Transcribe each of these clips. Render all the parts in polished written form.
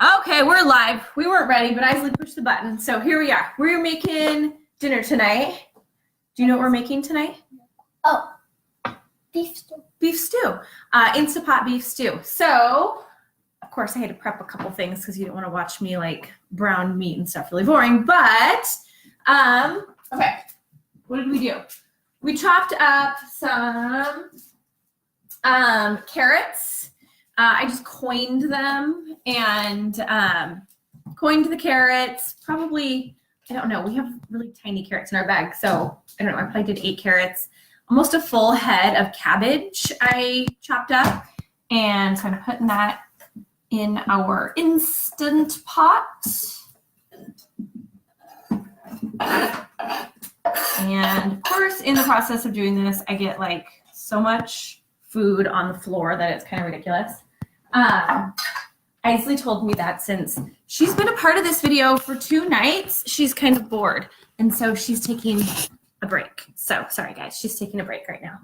Okay, we're live. We weren't ready, but Isley pushed the button. So here we are. We're making dinner tonight. Do you know what we're making tonight? Oh, beef stew. Beef stew. Instant pot beef stew. So, of course, I had to prep a couple things because you don't want to watch me like brown meat and stuff. Really boring. But, okay. What did we do? We chopped up some carrots. I just coined them and coined the carrots. Probably, I don't know, we have really tiny carrots in our bag, so I don't know, I probably did 8 carrots. Almost a full head of cabbage I chopped up, and so I'm putting that in our Instant Pot. And of course, in the process of doing this, I get like so much food on the floor that it's kind of ridiculous. Isley told me that since she's been a part of this video for 2 nights, she's kind of bored. And so she's taking a break. So sorry guys, she's taking a break right now.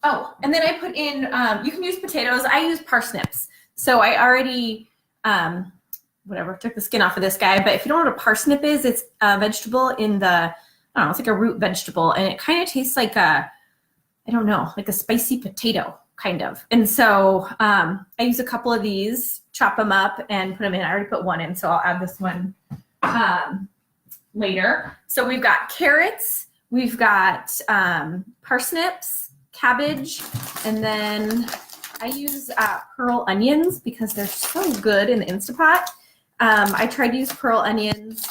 Oh, and then I put in, you can use potatoes. I use parsnips. So I already, took the skin off of this guy. But if you don't know what a parsnip is, it's a vegetable in the, I don't know, it's like a root vegetable. And it kind of tastes like a, I don't know, like a spicy potato kind of. And so I use a couple of these, chop them up and put them in. I already put one in, so I'll add this one later. So we've got carrots, we've got parsnips, cabbage, and then I use pearl onions because they're so good in the Instant Pot. I tried to use pearl onions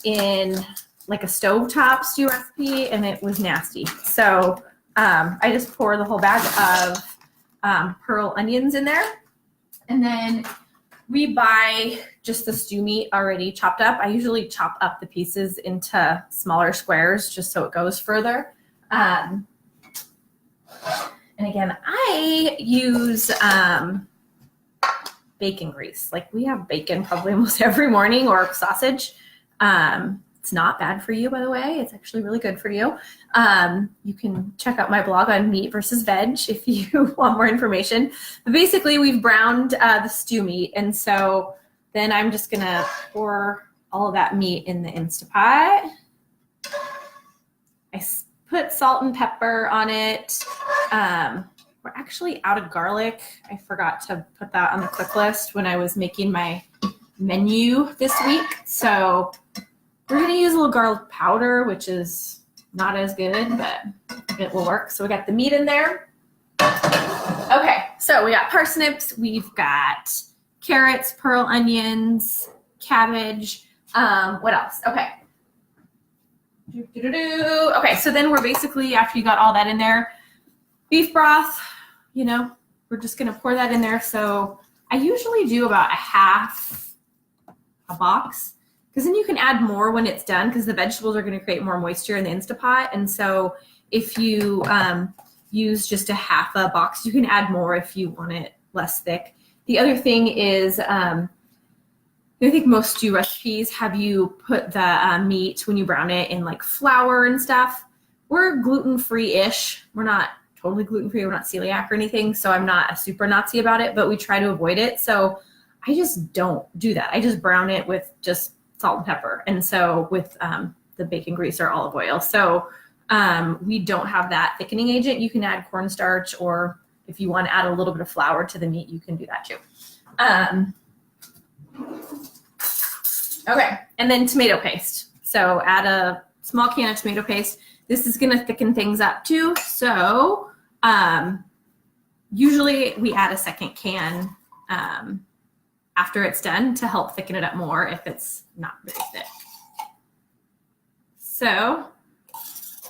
in like a stovetop stew recipe and it was nasty. So I just pour the whole bag of pearl onions in there. And then we buy just the stew meat already chopped up. I usually chop up the pieces into smaller squares just so it goes further. And again, I use bacon grease. Like we have bacon probably almost every morning, or sausage. It's not bad for you, by the way. It's actually really good for you. You can check out my blog on meat versus veg if you want more information. But basically, we've browned the stew meat. And so then I'm just going to pour all of that meat in the Instant Pot. I put salt and pepper on it. We're actually out of garlic. I forgot to put that on the cook list when I was making my menu this week. So we're going to use a little garlic powder, which is not as good, but it will work. So we got the meat in there. Okay, so we got parsnips, we've got carrots, pearl onions, cabbage. What else? Okay. Okay, so then we're basically, after you got all that in there, beef broth, you know, we're just going to pour that in there. So I usually do about a box. Because then you can add more when it's done because the vegetables are going to create more moisture in the Instant Pot. And so if you use just a half a box, you can add more if you want it less thick. The other thing is I think most stew recipes have you put the meat when you brown it in like flour and stuff. We're gluten-free-ish. We're not totally gluten-free. We're not celiac or anything. So I'm not a super Nazi about it, but we try to avoid it. So I just don't do that. I just brown it with just salt and pepper. And so with the bacon grease or olive oil. So we don't have that thickening agent. You can add cornstarch, or if you want to add a little bit of flour to the meat, you can do that too. Okay, and then tomato paste. So add a small can of tomato paste. This is going to thicken things up too. So usually we add a second can after it's done to help thicken it up more if it's not very thick. So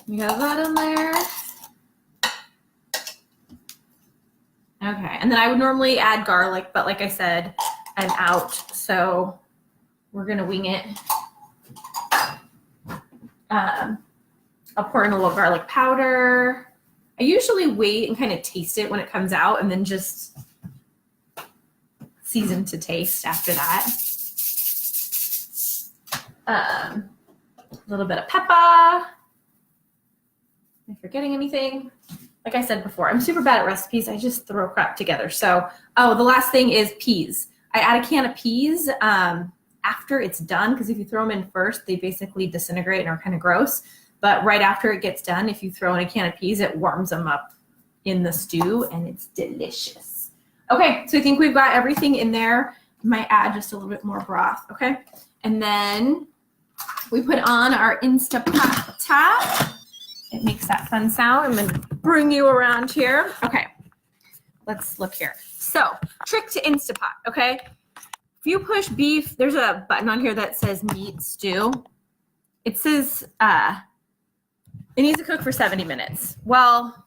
we got that in there. Okay, and then I would normally add garlic, but like I said, I'm out, so we're gonna wing it. I'll pour in a little garlic powder. I usually wait and kind of taste it when it comes out and then just season to taste after that. A little bit of pepper. Am I forgetting anything? Like I said before, I'm super bad at recipes. I just throw crap together. So, oh, the last thing is peas. I add a can of peas after it's done, because if you throw them in first, they basically disintegrate and are kind of gross. But right after it gets done, if you throw in a can of peas, it warms them up in the stew and it's delicious. Okay, so I think we've got everything in there. Might add just a little bit more broth, okay? And then we put on our Instapot tap. It makes that fun sound. I'm gonna bring you around here. Okay, let's look here. So, trick to Instapot, okay? If you push beef, there's a button on here that says meat stew. It says it needs to cook for 70 minutes. Well,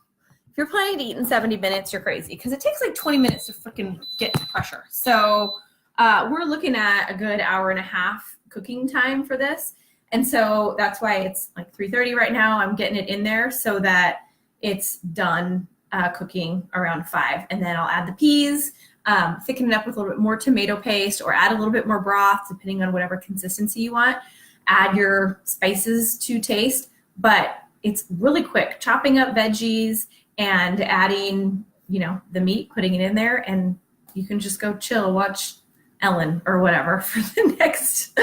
if you're planning to eat in 70 minutes, you're crazy, because it takes like 20 minutes to freaking get to pressure. So we're looking at a good hour and a half cooking time for this. And so that's why it's like 3:30 right now. I'm getting it in there so that it's done cooking around 5. And then I'll add the peas, thicken it up with a little bit more tomato paste, or add a little bit more broth, depending on whatever consistency you want. Add your spices to taste, but it's really quick. Chopping up veggies and adding, you know, the meat, putting it in there, and you can just go chill, watch Ellen or whatever for the next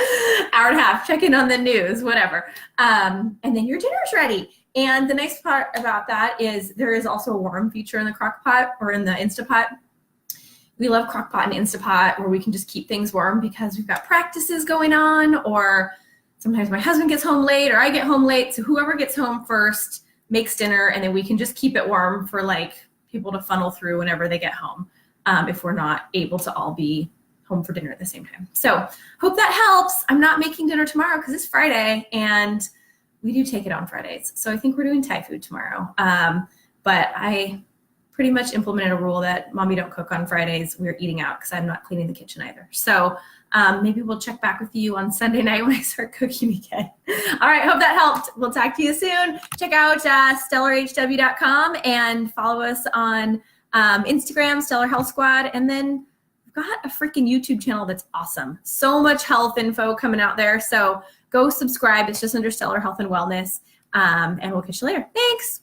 hour and a half, check in on the news, whatever. And then your dinner's ready. And the nice part about that is there is also a warm feature in the crock pot or in the Instapot. We love crock pot and Instapot, where we can just keep things warm because we've got practices going on, or sometimes my husband gets home late or I get home late. So whoever gets home first makes dinner, and then we can just keep it warm for like people to funnel through whenever they get home, if we're not able to all be home for dinner at the same time. So hope that helps. I'm not making dinner tomorrow because it's Friday, and we do take it on Fridays. So I think we're doing Thai food tomorrow. But I pretty much implemented a rule that Mommy don't cook on Fridays. We're eating out because I'm not cleaning the kitchen either. So maybe we'll check back with you on Sunday night when I start cooking again. All right, hope that helped. We'll talk to you soon. Check out stellarhw.com and follow us on Instagram, Stellar Health Squad. And then we've got a freaking YouTube channel that's awesome. So much health info coming out there. So go subscribe. It's just under Stellar Health and Wellness. And we'll catch you later. Thanks.